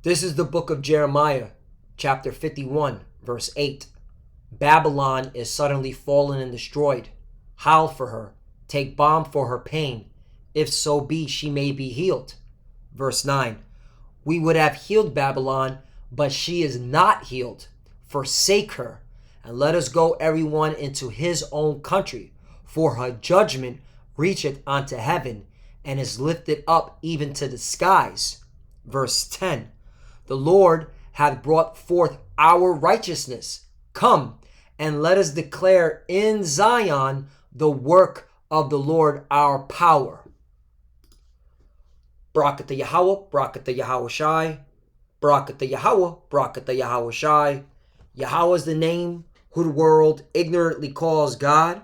This is the book of Jeremiah, chapter 51, verse 8. Babylon is suddenly fallen and destroyed. Howl for her. Take balm for her pain. If so be she may be healed. Verse 9. We would have healed Babylon, but she is not healed. Forsake her, and let us go everyone into his own country. For her judgment reacheth unto heaven, and is lifted up even to the skies. Verse 10. The Lord hath brought forth our righteousness. Come, and let us declare in Zion the work of the Lord our power. Barakatah Yahweh, Barakatah Yahweh Shai, Barakatah Yahweh, Barakatah Yahweh Shai. Yahweh is the name who the world ignorantly calls God,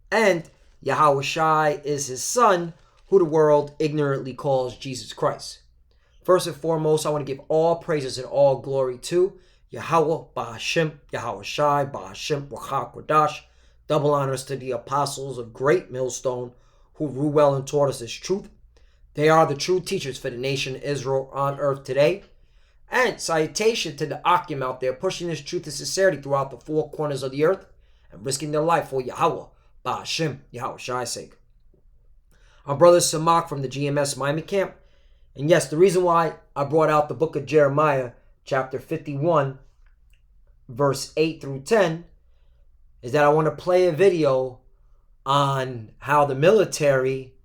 and Yahweh Shai is his son, who the world ignorantly calls Jesus Christ. First and foremost, I want to give all praises and all glory to Yahweh, Ba'ashem, Yahweh Shai, Ba'ashem, Ruach HaKodesh. Double honors to the apostles of Great Millstone who rule well and taught us this truth. They are the true teachers for the nation Israel on earth today. And salutation to the Akim out there pushing this truth and sincerity throughout the four corners of the earth and risking their life for Yahweh, Ba'ashem, Yahweh Shai's sake. Our brother Samak from the GMS Miami camp. And yes, the reason why I brought out the book of Jeremiah, chapter 51, verse 8 through 10, is that I want to play a video on how the military,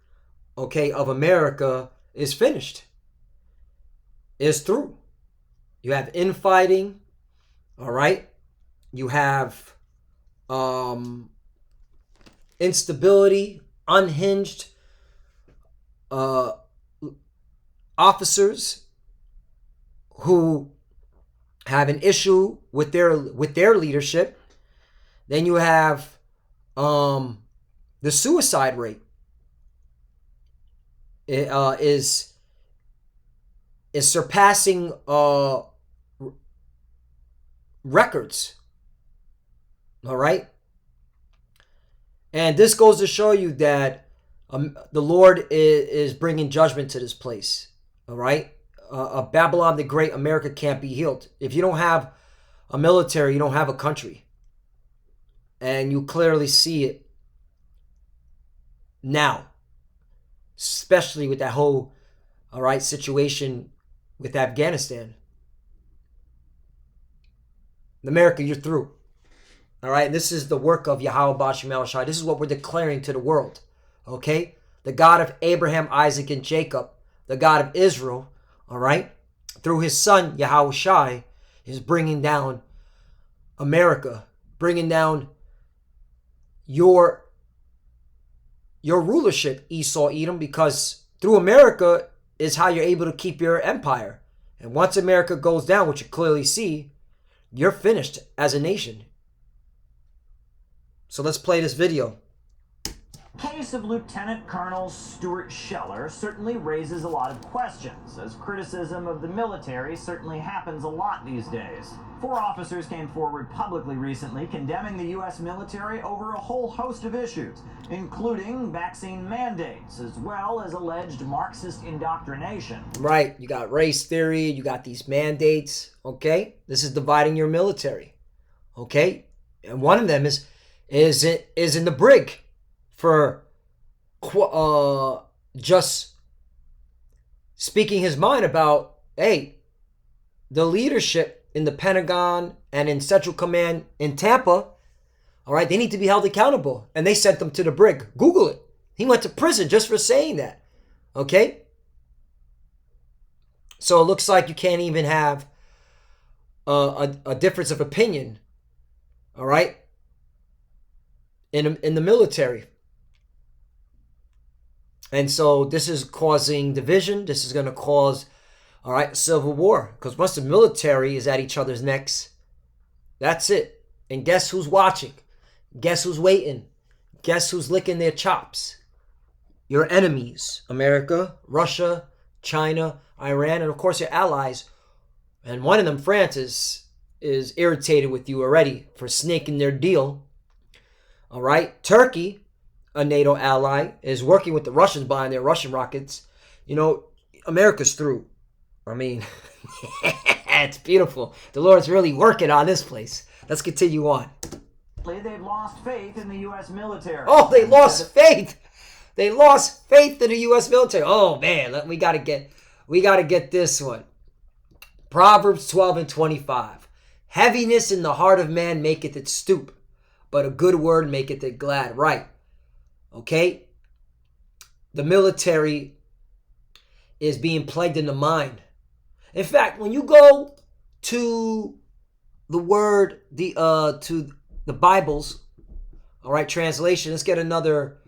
of America is finished, is through. You have infighting, all right? You have instability, unhinged officers who have an issue with their leadership. Then you have the suicide rate is surpassing records. All right, and this goes to show you that the Lord is bringing judgment to this place. All right, Babylon the Great, America can't be healed. If you don't have a military, you don't have a country. And you clearly see it now, especially with that whole, situation with Afghanistan. America, you're through. All right, and this is the work of Yahweh Ba'ashem Yahweh Shai. This is what we're declaring to the world. Okay, the God of Abraham, Isaac, and Jacob, the God of Israel, all right, through his son Yahweh Shai, is bringing down America, bringing down your rulership, Esau, Edom, because through America is how you're able to keep your empire. And once America goes down, which you clearly see, you're finished as a nation. So let's play this video. Case of Lieutenant Colonel Stuart Scheller certainly raises a lot of questions, as criticism of the military certainly happens a lot these days. 4 officers came forward publicly recently condemning the U.S. military over a whole host of issues, including vaccine mandates, as well as alleged Marxist indoctrination. Right, you got race theory, you got these mandates, okay? This is dividing your military, okay? And one of them is in the brig for just speaking his mind about, hey, the leadership in the Pentagon and in Central Command in Tampa, all right, they need to be held accountable. And they sent them to the brig. Google it. He went to prison just for saying that, okay? So it looks like you can't even have a difference of opinion, all right, in the military. And so this is causing division. This is going to cause, all right, civil war. Because once the military is at each other's necks, that's it. And guess who's watching? Guess who's waiting? Guess who's licking their chops? Your enemies, America, Russia, China, Iran, and of course your allies. And one of them, France, is irritated with you already for snaking their deal. All right, Turkey, a NATO ally, is working with the Russians buying their Russian rockets. You know, America's through. I mean, it's beautiful. The Lord's really working on this place. Let's continue on. They've lost faith in the U.S. military. Oh, they lost faith. They lost faith in the U.S. military. Oh man, we gotta get this one. Proverbs 12:25. Heaviness in the heart of man maketh it stoop, but a good word maketh it glad. Right. Okay? The military is being plagued in the mind. In fact, when you go to the word, to the Bibles, all right, translation. Let's get another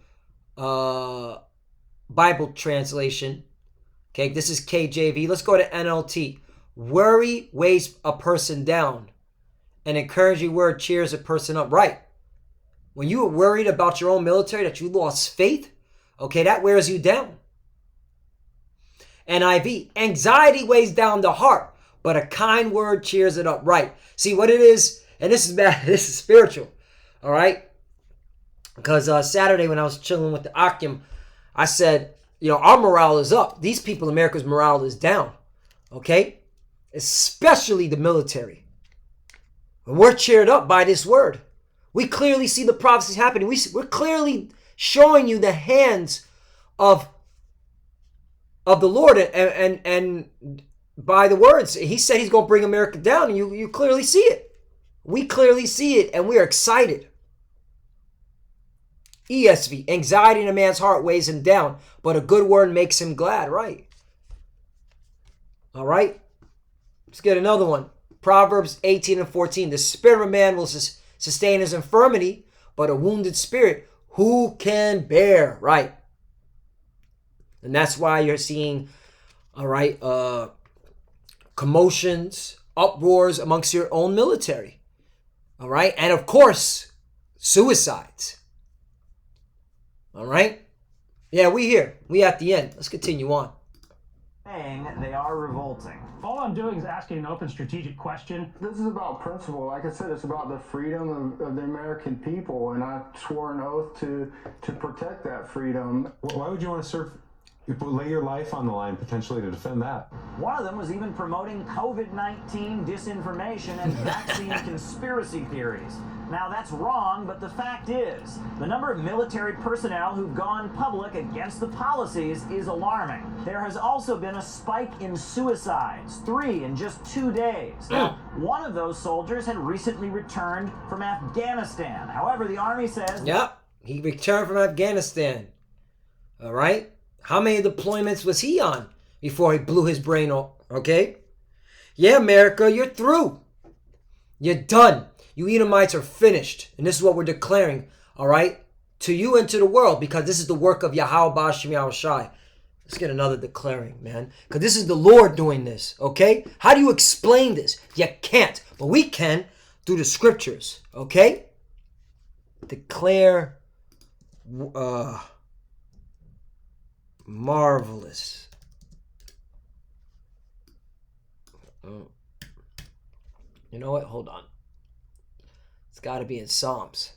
Bible translation. Okay, this is KJV. Let's go to NLT. Worry weighs a person down. An encouraging word cheers a person up. Right. When you are worried about your own military, that you lost faith, okay, that wears you down. NIV. Anxiety weighs down the heart, but a kind word cheers it up. Right. See what it is, and this is bad. This is spiritual. All right. Because Saturday when I was chilling with the Akim, I said, our morale is up. These people, America's morale is down. Okay? Especially the military. And we're cheered up by this word. We clearly see the prophecies happening. We're clearly showing you the hands of the Lord. And by the words, he said he's going to bring America down. And you clearly see it. We clearly see it, and we are excited. ESV, anxiety in a man's heart weighs him down, but a good word makes him glad. Right. All right. Let's get another one. Proverbs 18:14. The spirit of a man will sustain his infirmity, but a wounded spirit, who can bear? Right. And that's why you're seeing, all right, commotions, uproars amongst your own military. All right. And of course, suicides. All right? Yeah, we here. We at the end. Let's continue on. Saying they are revolting. All I'm doing is asking an open strategic question. This is about principle. Like I said, it's about the freedom of the American people, and I swore an oath to protect that freedom. Why would you want to serve? You lay your life on the line potentially to defend that. One of them was even promoting COVID-19 disinformation and vaccine conspiracy theories. Now that's wrong, but the fact is, the number of military personnel who've gone public against the policies is alarming. There has also been a spike in suicides, 3 in just 2 days. One of those soldiers had recently returned from Afghanistan. However, the Army says... Yep, he returned from Afghanistan. All right? How many deployments was he on before he blew his brain off? Okay? Yeah, America, you're through. You're done. You Edomites are finished. And this is what we're declaring, all right? To you and to the world, because this is the work of Yahweh Ba'ashem Yahushai. Let's get another declaring, man. Because this is the Lord doing this, okay? How do you explain this? You can't. But we can through the scriptures, okay? Declare... marvelous. You know what? Hold on. It's got to be in Psalms.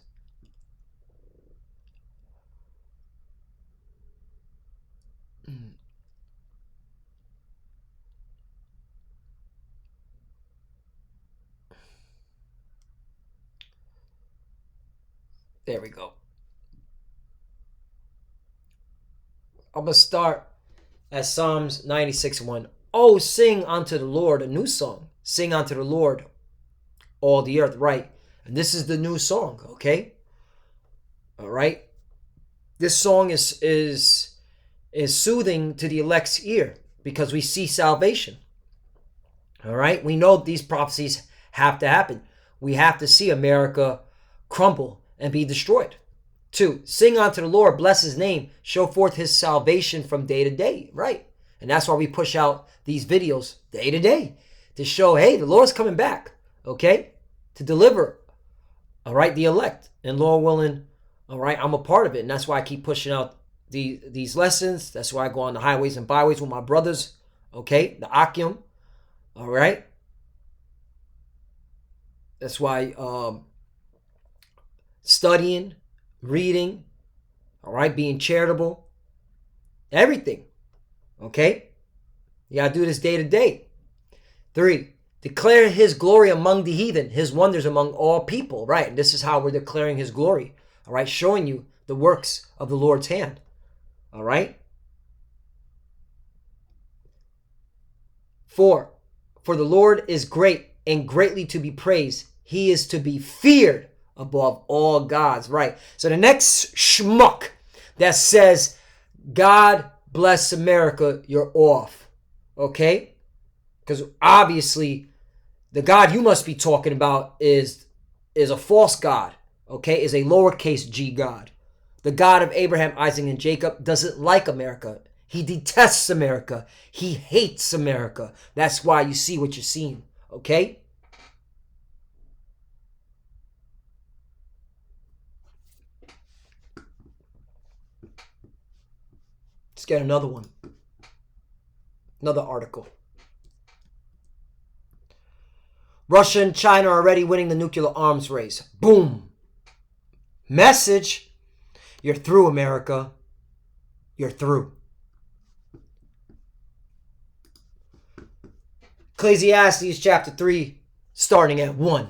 There we go. I'm going to start at Psalms 96:1. Oh, sing unto the Lord a new song. Sing unto the Lord, all the earth. Right. And this is the new song, okay? All right. This song is soothing to the elect's ear because we see salvation. All right. We know these prophecies have to happen. We have to see America crumble and be destroyed. 2, sing unto the Lord, bless his name, show forth his salvation from day to day. Right. And that's why we push out these videos day to day to show, hey, the Lord's coming back. Okay. To deliver. All right. The elect. And Lord willing, all right, I'm a part of it. And that's why I keep pushing out these lessons. That's why I go on the highways and byways with my brothers. Okay. The Akim. All right. That's why studying, reading, all right, being charitable, everything, okay? You got to do this day to day. 3, declare his glory among the heathen, his wonders among all people. Right. And this is how we're declaring his glory. All right. Showing you the works of the Lord's hand. All right. 4, for the Lord is great and greatly to be praised. He is to be feared above all gods. Right. So the next schmuck that says, God bless America, you're off. Okay? Because obviously the God you must be talking about is a false God. Okay? Is a lowercase g God. The God of Abraham, Isaac, and Jacob doesn't like America. He detests America. He hates America. That's why you see what you're seeing. Okay? Let's get another one. Another article. Russia and China are already winning the nuclear arms race. Boom. Message. You're through, America. You're through. Ecclesiastes chapter 3, starting at 1.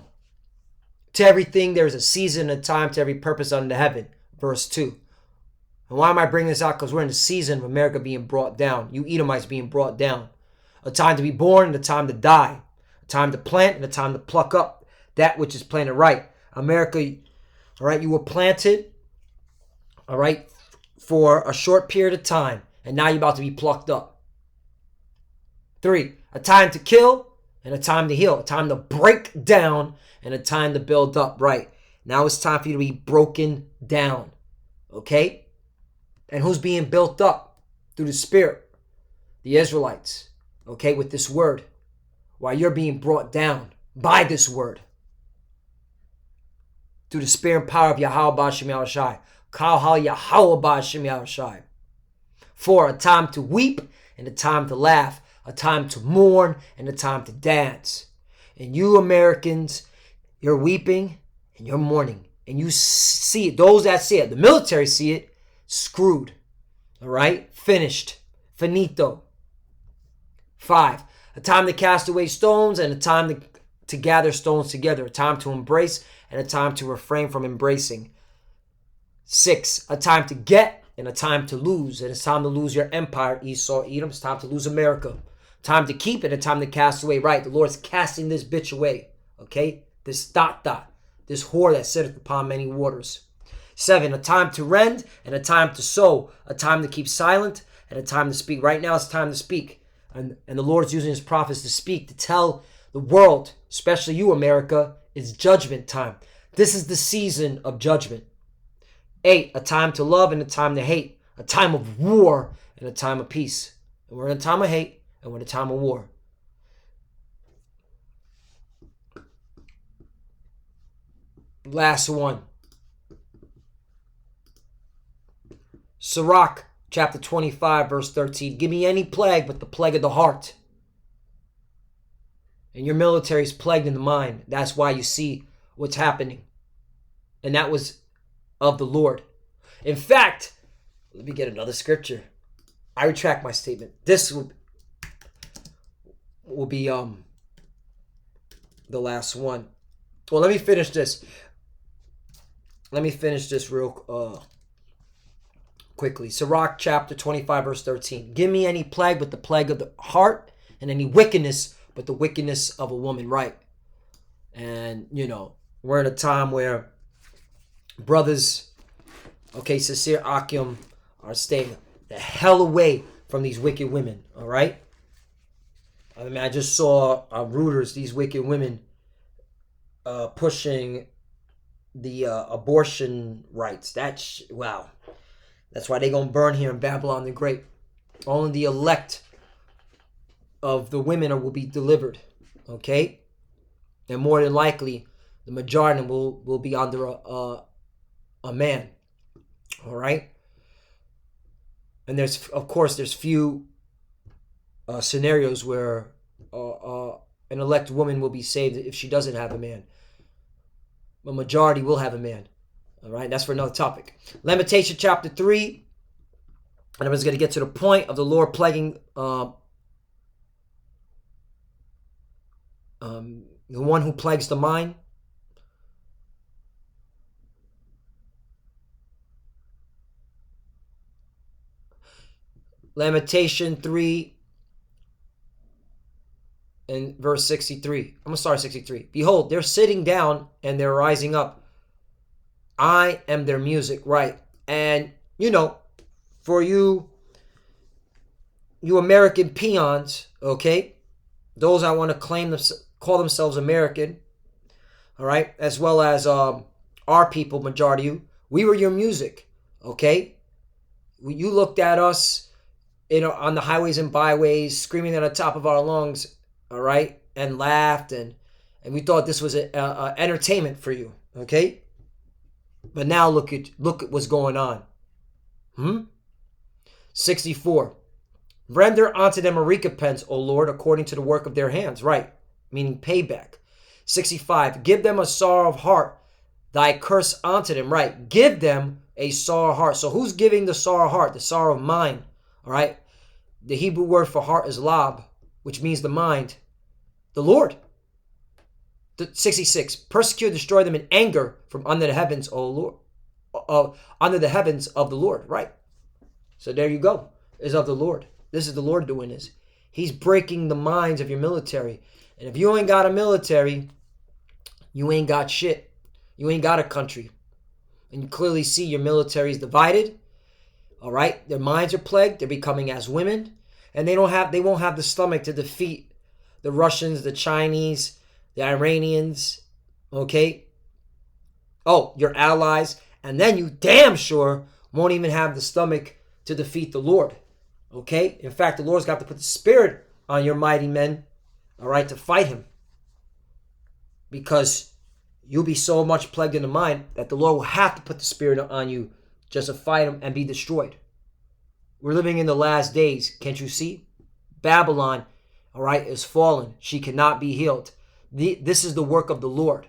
To everything there is a season and a time to every purpose under heaven. Verse 2. And why am I bringing this out? Because we're in the season of America being brought down. You Edomites being brought down. A time to be born and a time to die. A time to plant and a time to pluck up that which is planted right. America, all right, you were planted, all right, for a short period of time. And now you're about to be plucked up. 3, a time to kill and a time to heal. A time to break down and a time to build up. Right. Now it's time for you to be broken down. Okay? And who's being built up? Through the Spirit. The Israelites. Okay? With this word. While you're being brought down by this word. Through the Spirit and power of Yahweh Ba'ashem Yahushai. Kal Yahweh Ba'ashem Yahushai. 4, a time to weep and a time to laugh. A time to mourn and a time to dance. And you Americans, you're weeping and you're mourning. And you see it. Those that see it, the military see it, screwed. All right? Finished. Finito. 5, a time to cast away stones and a time to gather stones together. A time to embrace and a time to refrain from embracing. 6, a time to get and a time to lose. And it's time to lose your empire, Esau, Edom. It's time to lose America. Time to keep it and time to cast away. Right, the Lord's casting this bitch away. Okay? This this whore that sitteth upon many waters. 7, a time to rend and a time to sow. A time to keep silent and a time to speak. Right now it's time to speak. And the Lord's using his prophets to speak, to tell the world, especially you, America, it's judgment time. This is the season of judgment. 8, a time to love and a time to hate. A time of war and a time of peace. And we're in a time of hate and we're in a time of war. Last one. Sirach chapter 25 verse 13. Give me any plague but the plague of the heart. And your military is plagued in the mind. That's why you see what's happening. And that was of the Lord. In fact, let me get another scripture. I retract my statement. This will be the last one. Well, let me finish this. Let me finish this real quickly. Sirach chapter 25 verse 13. Give me any plague but the plague of the heart, and any wickedness but the wickedness of a woman. Right. And, you know, we're in a time where brothers, okay, Sisir Akim, are staying the hell away from these wicked women. All right. I mean, I just saw Reuters, these wicked women pushing the abortion rights. Wow. That's why they're going to burn here in Babylon the Great. Only the elect of the women will be delivered. Okay? And more than likely, the majority will be under a man. All right? And there's few scenarios where an elect woman will be saved if she doesn't have a man. A majority will have a man. All right, that's for another topic. Lamentation chapter 3. And I was going to get to the point of the Lord plaguing The one who plagues the mind. Lamentation 3 and verse 63. I'm going to start at 63. Behold, they're sitting down and they're rising up. I am their music, right? And, for you American peons, okay? Those I want to call themselves American, all right? As well as our people, majority of you. We were your music, okay? You looked at us, on the highways and byways, screaming at the top of our lungs, all right? And laughed, and we thought this was a entertainment for you, okay? But now look at what's going on. 64. Render unto them a recompense, O Lord, according to the work of their hands. Right, meaning payback. 65. Give them a sorrow of heart, thy curse unto them. Right, give them a sorrow of heart. So who's giving the sorrow of heart? The sorrow of mind. All right. The Hebrew word for heart is lab, which means the mind. The Lord. 66. Persecute, destroy them in anger from under the heavens, O Lord. Under the heavens of the Lord. Right. So there you go. Is of the Lord. This is the Lord doing this. He's breaking the minds of your military. And if you ain't got a military, you ain't got shit. You ain't got a country. And you clearly see your military is divided. All right? Their minds are plagued. They're becoming as women. And they won't have the stomach to defeat the Russians, the Chinese, the Iranians. Okay? Oh, your allies. And then you damn sure won't even have the stomach to defeat the Lord. Okay? In fact, the Lord's got to put the spirit on your mighty men, all right, to fight him. Because you'll be so much plagued in the mind that the Lord will have to put the spirit on you just to fight him and be destroyed. We're living in the last days. Can't you see? Babylon, all right, is fallen. She cannot be healed. This is the work of the Lord.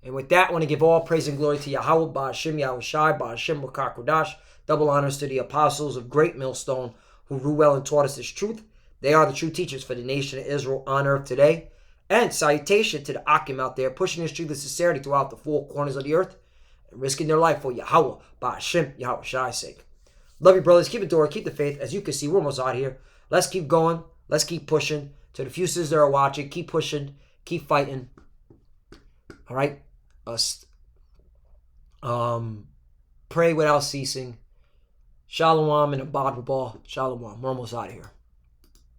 And with that, I want to give all praise and glory to Yahweh, Ba'ashim Yahushai, Ba'ashim B'Kakodash. Double honors to the apostles of Great Millstone who rule well and taught us this truth. They are the true teachers for the nation of Israel on earth today. And salutation to the Akim out there pushing this truth of sincerity throughout the four corners of the earth and risking their life for Yahweh, Ba'ashim Yahushai's sake. Love you, brothers. Keep it door. Keep the faith. As you can see, we're almost out here. Let's keep going. Let's keep pushing. To the few sisters that are watching, keep pushing. Keep fighting. All right? Pray without ceasing. Shalom and a Bad Shalom. We're almost out of here.